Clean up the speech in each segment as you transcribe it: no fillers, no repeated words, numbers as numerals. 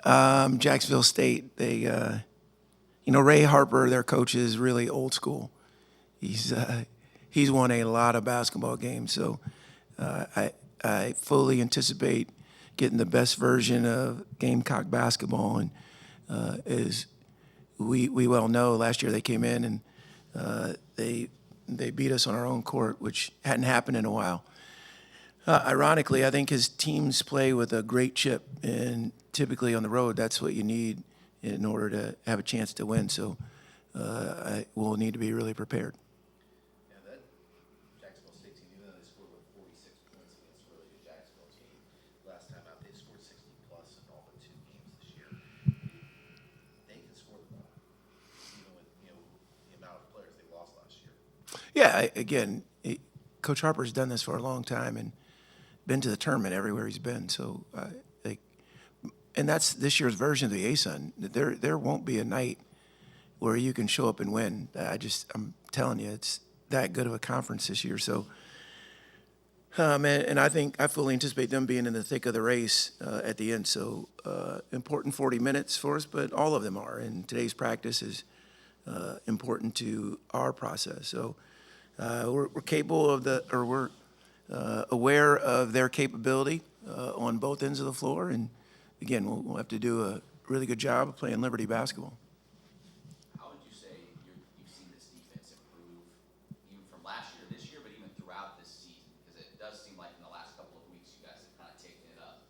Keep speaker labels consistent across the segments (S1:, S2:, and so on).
S1: Jacksonville State. Ray Harper, their coach, is really old school. He's he's won a lot of basketball games, so I fully anticipate getting the best version of Gamecock basketball. And as we well know, last year they came in and they beat us on our own court, which hadn't happened in a while. Ironically, I think his teams play with a great chip, and typically on the road, that's what you need in order to have a chance to win. So we'll need to be really prepared.
S2: Yeah, that Jacksonville State team, even though they scored like 46 points against a really good Jacksonville team, last time out they scored 60 plus in all but 2 games this year. They can score the ball, even with the amount of players they lost last year.
S1: Yeah, again, Coach Harper's done this for a long time and been to the tournament everywhere he's been. So, and that's this year's version of the ASUN. There won't be a night where you can show up and win. I'm telling you, it's that good of a conference this year. So, and I fully anticipate them being in the thick of the race at the end. So, important 40 minutes for us, but all of them are. And today's practice is important to our process. So, we're capable of we're aware of their capability on both ends of the floor. And again, we'll have to do a really good job of playing Liberty basketball.
S3: How would you say you've seen this defense improve even from last year, this year, but even throughout this season? Because it does seem like in the last couple of weeks, you guys have kind of taken it up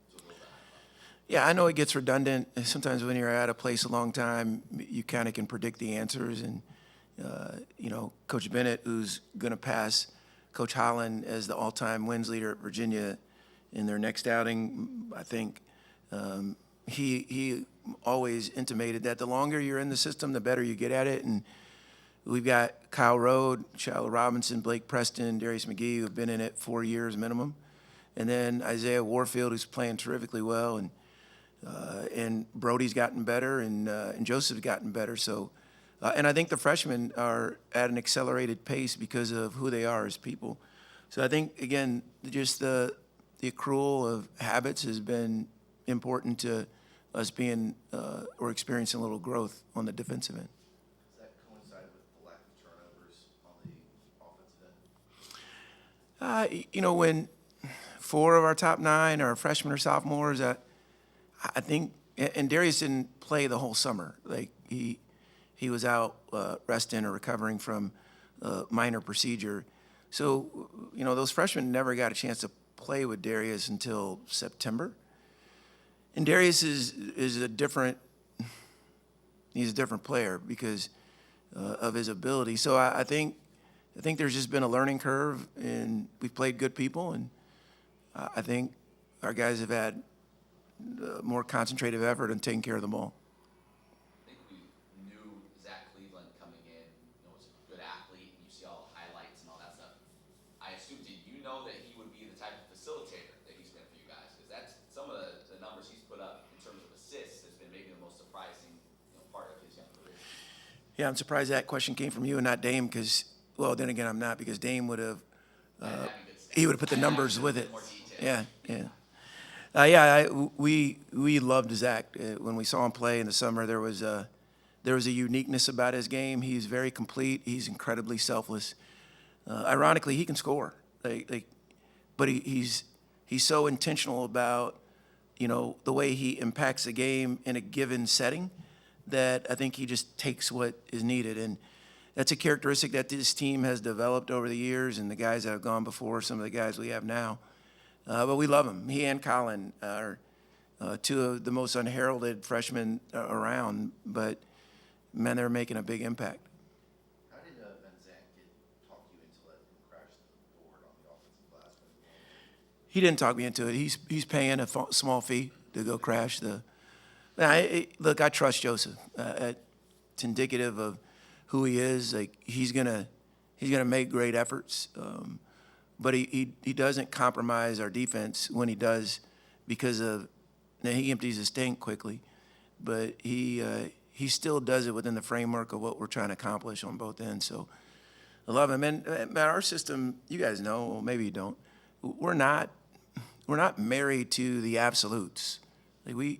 S3: to a little bit higher level.
S1: Yeah, I know it gets redundant. Sometimes when you're at a place a long time, you kind of can predict the answers. And, Coach Bennett, who's going to pass Coach Holland as the all-time wins leader at Virginia in their next outing, I think he always intimated that the longer you're in the system, the better you get at it. And we've got Kyle Rode, Shiloh Robinson, Blake Preston, Darius McGee, who've been in it 4 years minimum. And then Isaiah Warfield, who's playing terrifically well. And Brody's gotten better, and Joseph's gotten better. So, and I think the freshmen are at an accelerated pace because of who they are as people. So I think, again, just the accrual of habits has been important to us being or experiencing a little growth on the defensive end.
S2: Does that coincide with the lack of turnovers on the offensive end?
S1: When 4 of our top 9 are freshmen or sophomores, I think, and Darius didn't play the whole summer. Like he was out resting or recovering from a minor procedure. So, those freshmen never got a chance to play with Darius until September. And Darius is a different player because of his ability. So I think there's just been a learning curve, and we've played good people, and I think our guys have had more concentrated effort in taking care of the ball.
S3: I think we knew Zach Cleveland coming in, was a good athlete, and you see all the highlights and all that stuff. I assume, did you know that he would be the type of facilitator that he's been for you guys? Because that's some of the numbers he's put up in terms of assists has been maybe the most surprising part of his young career.
S1: Yeah, I'm surprised that question came from you and not Dame because, well, then again, I'm not because Dame would have he would have put the numbers with it. Yeah. We loved Zach when we saw him play in the summer. There was a uniqueness about his game. He's very complete. He's incredibly selfless. Ironically, he can score. But he's so intentional about the way he impacts the game in a given setting that I think he just takes what is needed. And that's a characteristic that this team has developed over the years, and the guys that have gone before, some of the guys we have now. But we love him. He and Colin are 2 of the most unheralded freshmen around, but, man, they're making a big impact.
S2: How did Van Zandt talk you into letting him crash the board on the offensive glass?
S1: He didn't talk me into it. He's paying a small fee to go crash the. Look, I trust Joseph. It's indicative of who he is. Like he's gonna make great efforts. But he doesn't compromise our defense when he does because of now he empties his tank quickly, but he still does it within the framework of what we're trying to accomplish on both ends. So I love him. And our system, you guys know, well, maybe you don't. We're not married to the absolutes. Like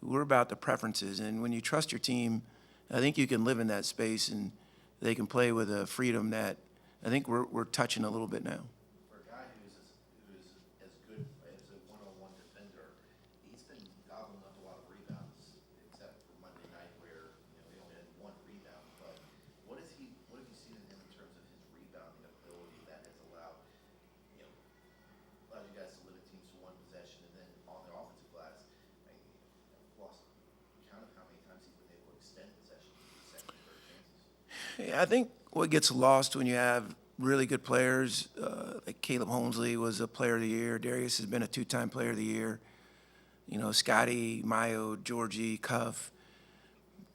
S1: we're about the preferences. And when you trust your team, I think you can live in that space and they can play with a freedom that I think we're touching a little bit now.
S2: For a guy who's as good as a one-on-one defender, he's been gobbling up a lot of rebounds, except for Monday night where he only had one rebound. But what have you seen in him in terms of his rebounding ability that has allowed you guys to limit teams to one possession, and then on the offensive glass, I've lost count of how many times he's been able to extend possession to second and third chances.
S1: Yeah, I think what gets lost when you have really good players, like Caleb Holmesley was a player of the year. Darius has been a 2-time player of the year. Scotty, Mayo, Georgie, Cuff,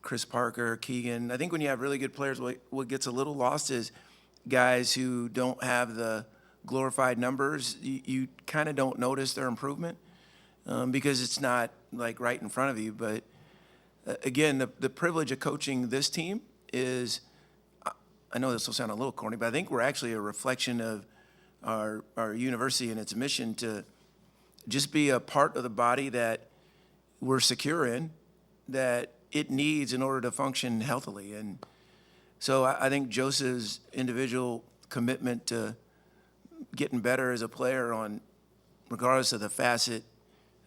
S1: Chris Parker, Keegan. I think when you have really good players, what gets a little lost is guys who don't have the glorified numbers. You kind of don't notice their improvement because it's not like right in front of you. But again, the privilege of coaching this team is, I know this will sound a little corny, but I think we're actually a reflection of our university and its mission to just be a part of the body that we're secure in, that it needs in order to function healthily. And so I think Joseph's individual commitment to getting better as a player regardless of the facet,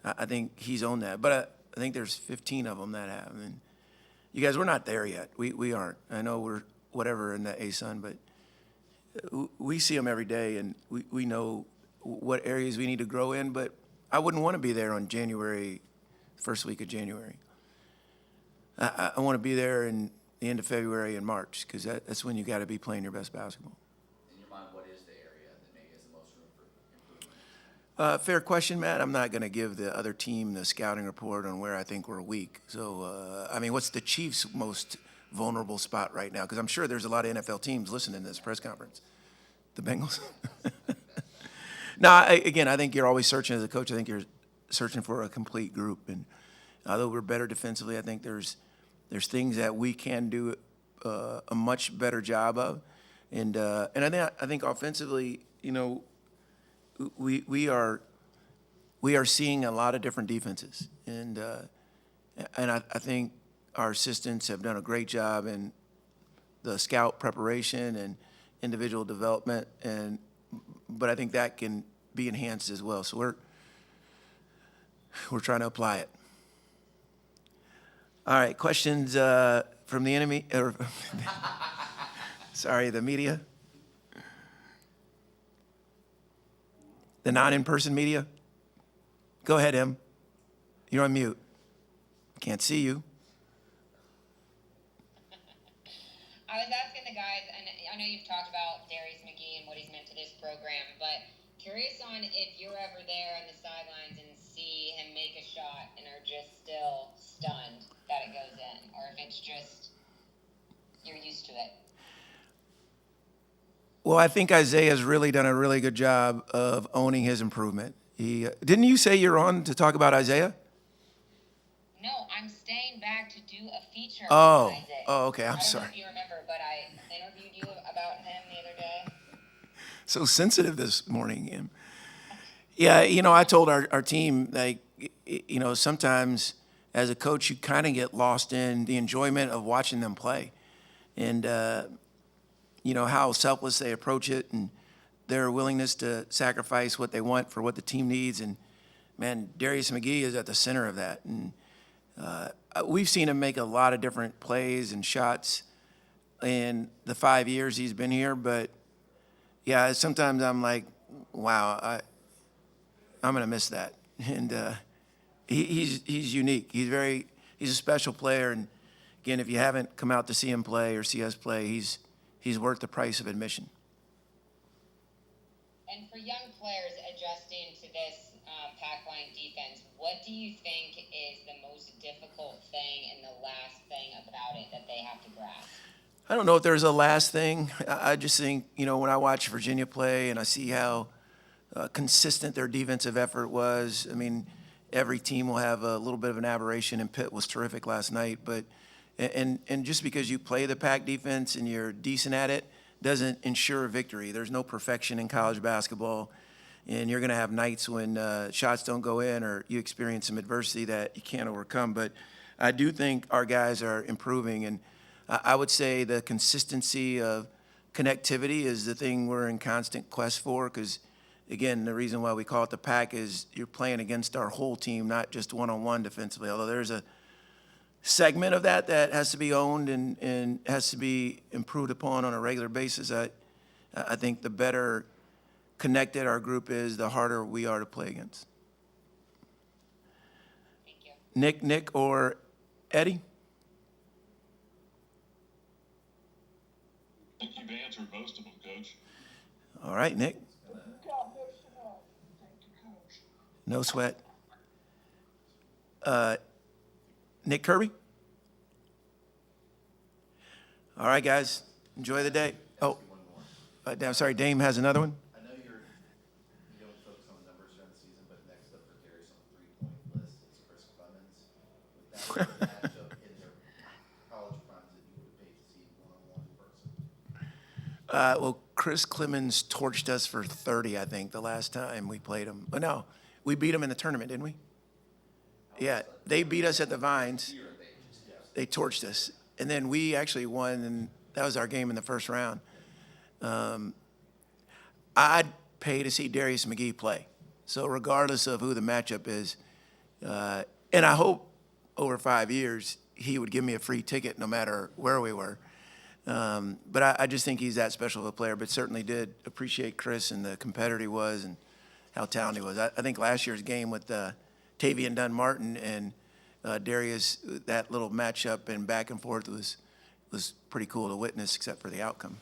S1: I think he's owned that. But I think there's 15 of them that have. And you guys, we're not there yet. We aren't. I know we're whatever in the ASUN, but we see them every day, and we know what areas we need to grow in. But I wouldn't want to be there on first week of January. I want to be there in the end of February and March because that's when you got to be playing your best basketball.
S3: In your mind, what is the area that maybe has the most room for improvement?
S1: Fair question, Matt. I'm not going to give the other team the scouting report on where I think we're weak. So, what's the Chiefs' most vulnerable spot right now? Because I'm sure there's a lot of NFL teams listening to this press conference. The Bengals? No, again, I think you're always searching as a coach. I think you're searching for a complete group. And although we're better defensively, I think there's things that we can do a much better job of. And I think offensively, we are seeing a lot of different defenses. And I think our assistants have done a great job in the scout preparation and individual development, but I think that can be enhanced as well. So we're trying to apply it. All right, questions from the enemy, or the media, the non-in-person media. Go ahead, Em. You're on mute. Can't see you.
S4: I was asking the guys, and I know you've talked about Darius McKay and what he's meant to this program, but curious on if you're ever there on the sidelines and see him make a shot and are just still stunned that it goes in, or if it's just you're used to it.
S1: Well, I think Isaiah's really done a really good job of owning his improvement. Didn't you say you're on to talk about Isaiah?
S4: No, I'm staying back to do a feature
S1: Oh,
S4: on Isaiah.
S1: Okay, I'm sorry.
S4: I don't know if you remember, but I interviewed you about him the other day.
S1: So sensitive this morning, Em. Yeah, I told our team, sometimes as a coach, you kind of get lost in the enjoyment of watching them play. And, how selfless they approach it and their willingness to sacrifice what they want for what the team needs. And, man, Darius McKay is at the center of that. And we've seen him make a lot of different plays and shots in the 5 years he's been here. But, yeah, sometimes I'm like, wow, I'm going to miss that. And he's unique. He's a special player. And, again, if you haven't come out to see him play or see us play, he's worth the price of admission.
S4: And for young players adjusting to this pack line defense, what do you think is the most difficult thing and the last thing about it that they have to grasp?
S1: I don't know if there's a last thing. I just think, when I watch Virginia play and I see how consistent their defensive effort was, every team will have a little bit of an aberration, and Pitt was terrific last night. But and just because you play the pack defense and you're decent at it doesn't ensure victory. There's no perfection in college basketball. And you're going to have nights when shots don't go in or you experience some adversity that you can't overcome. But I do think our guys are improving. And I would say the consistency of connectivity is the thing we're in constant quest for, because, again, the reason why we call it the pack is you're playing against our whole team, not just one-on-one defensively, although there's a segment of that has to be owned and has to be improved upon on a regular basis. I think the better connected our group is, the harder we are to play against.
S4: Thank you.
S1: Nick, or Eddie?
S5: I think you've answered most of them, Coach.
S1: All right, Nick. No sweat. Nick Kirby? All right, guys. Enjoy the day. Oh, I'm sorry, Dame has another one?
S2: I know you don't focus on the numbers during the season, but next up for Darius on the 3-point list is Chris Clemens. With that matchup in their college primes that you would have paid to see one-on-one person.
S1: Well, Chris Clemens torched us for 30, I think, the last time we played him. But no, we beat him in the tournament, didn't we? Yeah, they beat us at the Vines. They torched us. And then we actually won, and that was our game in the first round. I'd pay to see Darius McKay play. So regardless of who the matchup is, and I hope over 5 years he would give me a free ticket no matter where we were. But I just think he's that special of a player, but certainly did appreciate Chris and the competitor he was and how talented he was. I think last year's game with Tavian Dunn-Martin and Darius, that little matchup and back and forth was pretty cool to witness, except for the outcome.